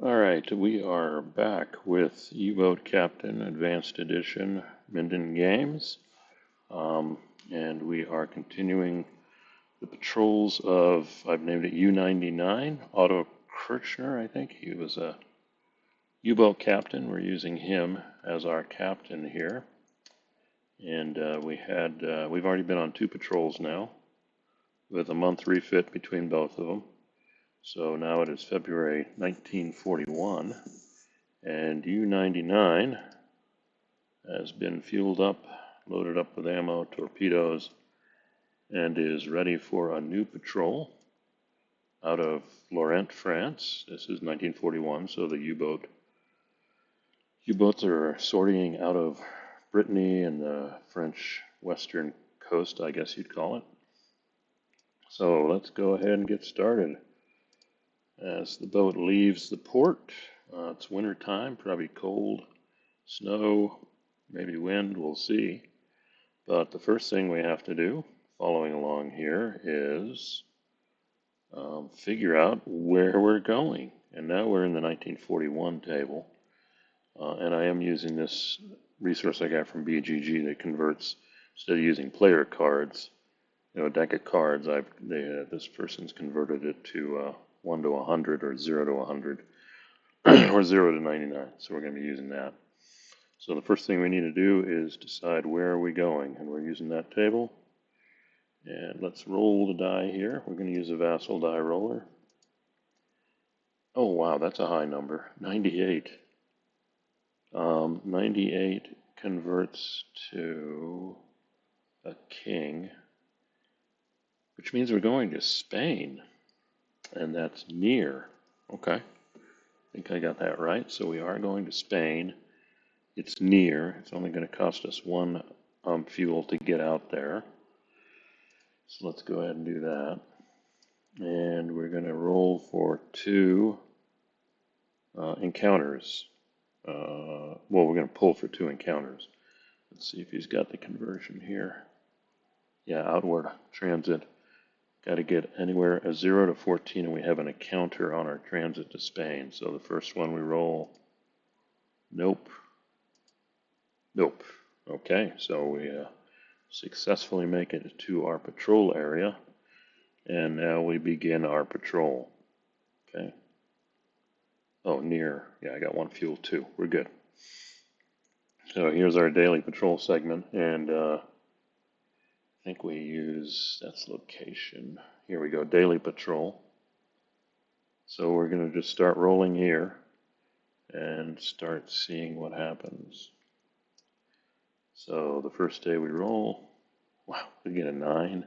All right, we are back with U-Boat Captain Advanced Edition Minden Games, and we are continuing the patrols of, I've named it U-99, Otto Kretschmer, I think. He was a U-Boat captain. We're using him as our captain here, and we've already been on 2 patrols now, with a month refit between both of them. So now it is February 1941, and U-99 has been fueled up, loaded up with ammo, torpedoes, and is ready for a new patrol out of Lorient, France. This is 1941, so the U-boats are sorting out of Brittany and the French western coast, I guess you'd call it. So let's go ahead and get started. As the boat leaves the port, it's winter time, probably cold, snow, maybe wind, we'll see. But the first thing we have to do, following along here, is figure out where we're going. And now we're in the 1941 table, and I am using this resource I got from BGG that converts, instead of using player cards, a deck of cards, this person's converted it to 1 to 100 or 0 to 100 or 0 to 99. So we're going to be using that. So the first thing we need to do is decide where are we going, and we're using that table. And let's roll the die here. We're going to use a Vassal die roller. Oh wow, that's a high number, 98. 98 converts to a king, which means we're going to Spain. And that's near. Okay, I think I got that right. So we are going to Spain. It's near. It's only going to cost us 1 fuel to get out there. So let's go ahead and do that. And we're going to roll for 2 encounters. Well, we're going to pull for 2 encounters. Let's see if he's got the conversion here. Yeah, outward transit. Got to get anywhere a 0 to 14, and we have an encounter on our transit to Spain. So the first one we roll, nope. Nope. Okay, so we successfully make it to our patrol area, and now we begin our patrol. Okay. Oh, near. Yeah, I got 1 fuel too. We're good. So here's our daily patrol segment, and I think we use, that's location. Here we go, daily patrol. So we're going to just start rolling here and start seeing what happens. So the first day we roll, wow, we get a 9.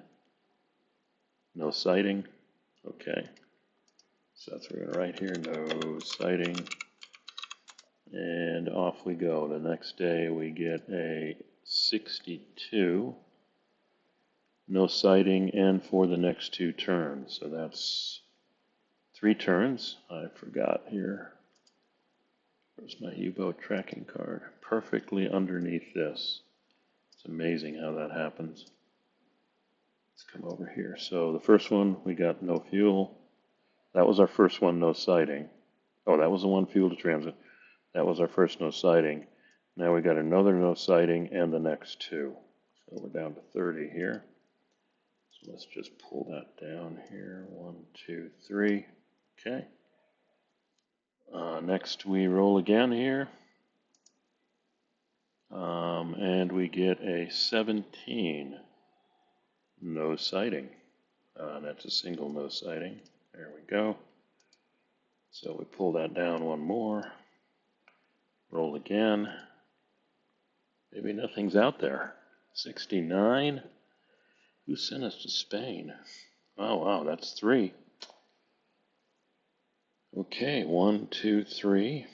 No sighting. Okay. So that's what we're going to write here, no sighting. And off we go. The next day we get a 62. No sighting, and for the next 2 turns. So that's 3 turns. I forgot here. Where's my U-boat tracking card? Perfectly underneath this. It's amazing how that happens. Let's come over here. So the first one, we got no fuel. That was our first one, no sighting. Oh, that was the 1 fuel to transit. That was our first no sighting. Now we got another no sighting and the next 2. So we're down to 30 here. So let's just pull that down here. 1, 2, 3. Okay. Next we roll again here. And we get a 17. No sighting. That's a single no sighting. There we go. So we pull that down 1 more. Roll again. Maybe nothing's out there. 69. Who sent us to Spain? Oh, wow, that's 3. Okay, 1, 2, 3.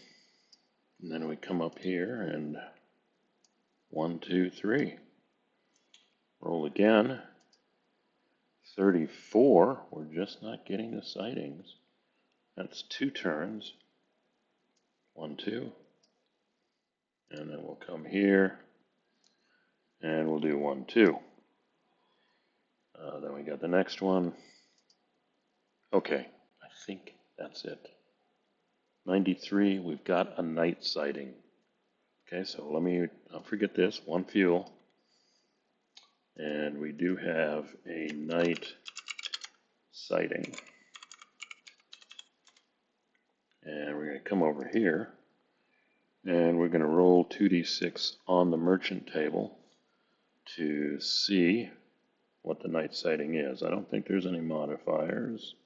And then we come up here and 1, 2, 3. Roll again. 34. We're just not getting the sightings. That's 2 turns. 1, 2. And then we'll come here and we'll do 1, 2. Then we got the next one. Okay, I think that's it. 93, we've got a night sighting. Okay, so let me, don't forget this, one fuel. And we do have a night sighting. And we're going to come over here. And we're going to roll 2d6 on the merchant table to see what the night sighting is. I don't think there's any modifiers.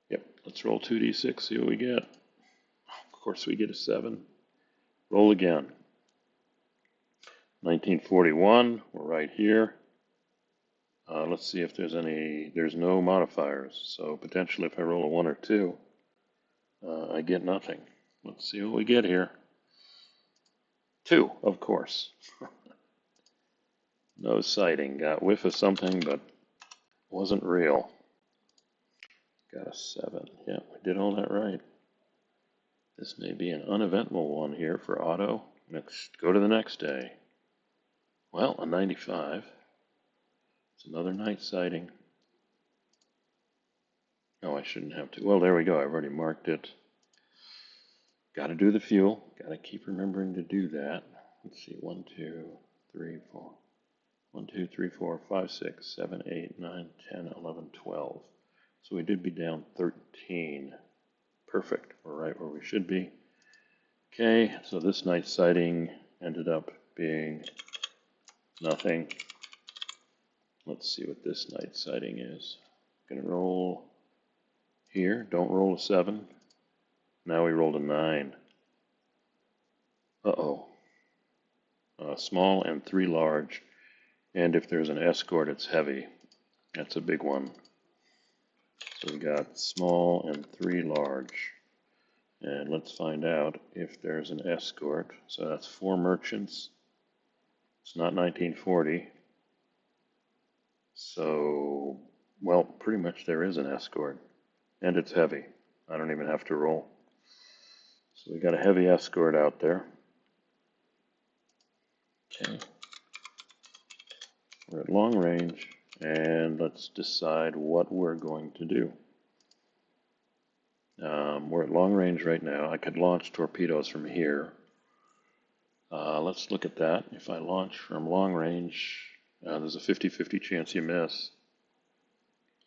Yep, let's roll 2d6, see what we get. Of course we get a 7. Roll again. 1941, we're right here. Let's see if there's any, there's no modifiers. So potentially if I roll a 1 or 2, I get nothing. Let's see what we get here. 2, of course. No sighting. Got whiff of something, but wasn't real. Got a 7. Yeah, we did all that right. This may be an uneventful one here for auto. Let's go to the next day. Well, a 95. It's another night sighting. Oh, I shouldn't have to. Well, there we go. I've already marked it. Got to do the fuel. Got to keep remembering to do that. Let's see. 1, 2, 3, 4. 1, 2, 3, 4, 5, 6, 7, 8, 9, 10, 11, 12. So we did be down 13. Perfect. We're right where we should be. Okay, so this night sighting ended up being nothing. Let's see what this night sighting is. Gonna roll here. Don't roll a 7. Now we rolled a 9. Uh-oh. Small and 3 large. And if there's an escort, it's heavy. That's a big one. So we got small and 3 large. And let's find out if there's an escort. So that's 4 merchants. It's not 1940. So, well, pretty much there is an escort. And it's heavy. I don't even have to roll. So we got a heavy escort out there. Okay. We're at long range, and let's decide what we're going to do. We're at long range right now. I could launch torpedoes from here. Let's look at that. If I launch from long range, there's a 50-50 chance you miss.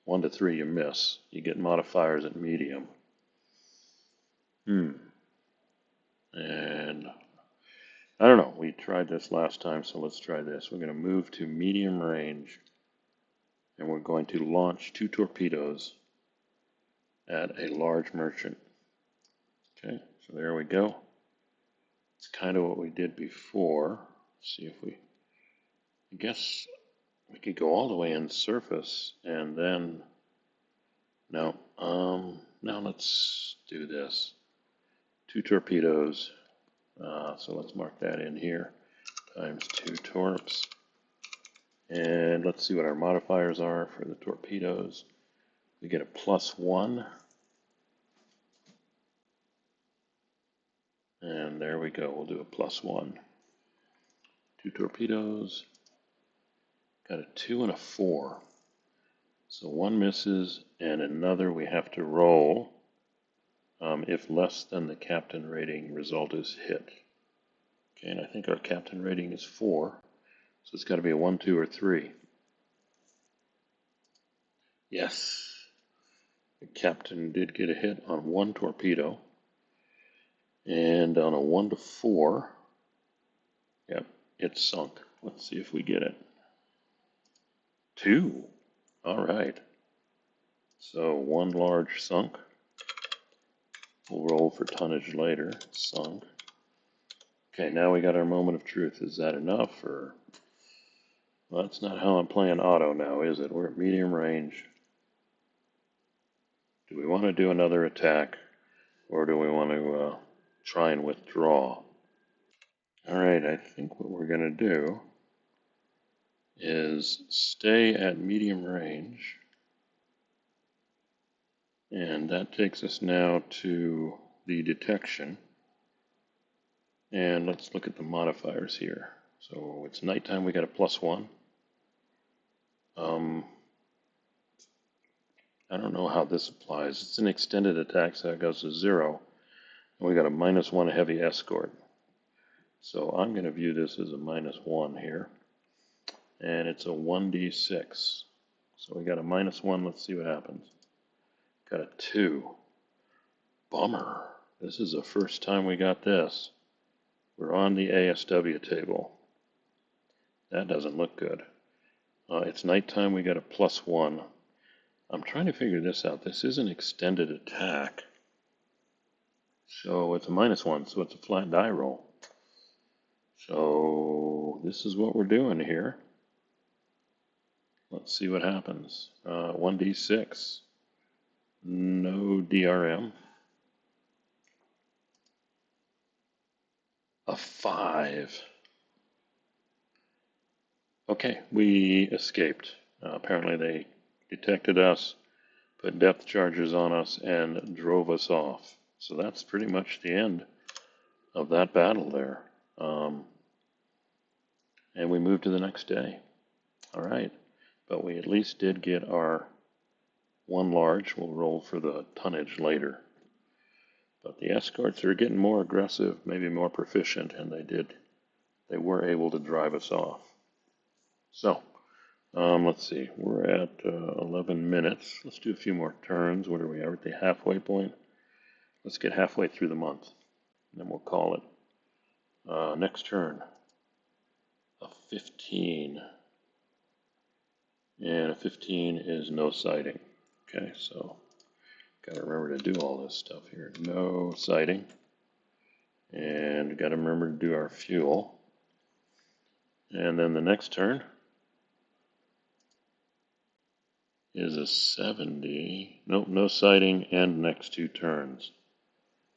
1 to 3 you miss. You get modifiers at medium. And I don't know. We tried this last time, so let's try this. We're going to move to medium range, and we're going to launch 2 torpedoes at a large merchant. Okay, so there we go. It's kind of what we did before. Let's see if we, I guess we could go all the way in surface and then, no, now let's do this. 2 torpedoes, so let's mark that in here, times 2 torps. And let's see what our modifiers are for the torpedoes. We get a +1. And there we go, we'll do a +1. 2 torpedoes, got a 2 and a 4. So 1 misses and another we have to roll if less than the captain rating result is hit. Okay, and I think our captain rating is 4, so it's got to be a 1, 2, or 3. Yes, the captain did get a hit on 1 torpedo. And on a 1 to 4, yep, it's sunk. Let's see if we get it. 2. All right. So 1 large sunk. We'll roll for tonnage later. It's sunk. Okay, now we got our moment of truth. Is that enough? Or, well, that's not how I'm playing auto now, is it? We're at medium range. Do we want to do another attack, or do we want to try and withdraw? All right, I think what we're going to do is stay at medium range. And that takes us now to the detection. And let's look at the modifiers here. So it's nighttime, we got a +1. I don't know how this applies. It's an extended attack, so it goes to 0. We got a -1 heavy escort. So I'm going to view this as a -1 here. And it's a 1d6. So we got a -1. Let's see what happens. Got a 2. Bummer. This is the first time we got this. We're on the ASW table. That doesn't look good. It's nighttime. We got a +1. I'm trying to figure this out. This is an extended attack. So it's a -1, so it's a flat die roll. So this is what we're doing here. Let's see what happens. 1d6. No DRM. A 5. Okay, we escaped. Apparently they detected us, put depth charges on us, and drove us off. So that's pretty much the end of that battle there. And we moved to the next day. All right, but we at least did get our 1 large. We'll roll for the tonnage later. But the escorts are getting more aggressive, maybe more proficient, and they were able to drive us off. So, let's see, we're at 11 minutes. Let's do a few more turns. What are we at? We're at the halfway point. Let's get halfway through the month, and then we'll call it. Next turn, a 15. And a 15 is no sighting. Okay, so got to remember to do all this stuff here. No sighting. And got to remember to do our fuel. And then the next turn is a 70. Nope, no sighting and next 2 turns.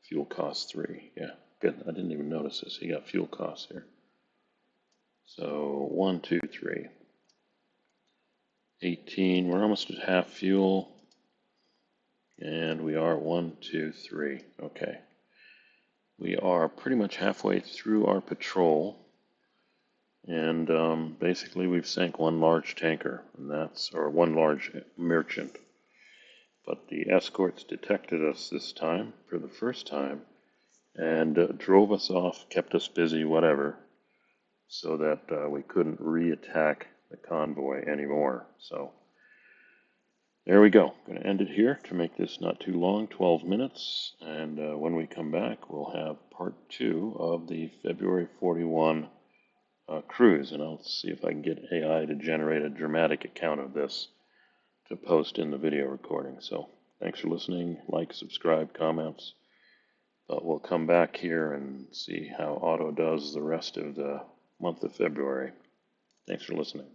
Fuel cost 3. Yeah, good. I didn't even notice this. He got fuel costs here. So 1, 2, 3. 18. We're almost at half fuel. And we are 1, 2, 3. Okay. We are pretty much halfway through our patrol. And basically we've sank 1 large tanker, and or 1 large merchant. But the escorts detected us this time, for the first time, and drove us off, kept us busy, whatever, so that we couldn't re-attack the convoy anymore. So there we go. I'm going to end it here to make this not too long, 12 minutes. And when we come back, we'll have part 2 of the February 41 cruise. And I'll see if I can get AI to generate a dramatic account of this to post in the video recording. So thanks for listening. Like, subscribe, comments. But we'll come back here and see how Auto does the rest of the month of February. Thanks for listening.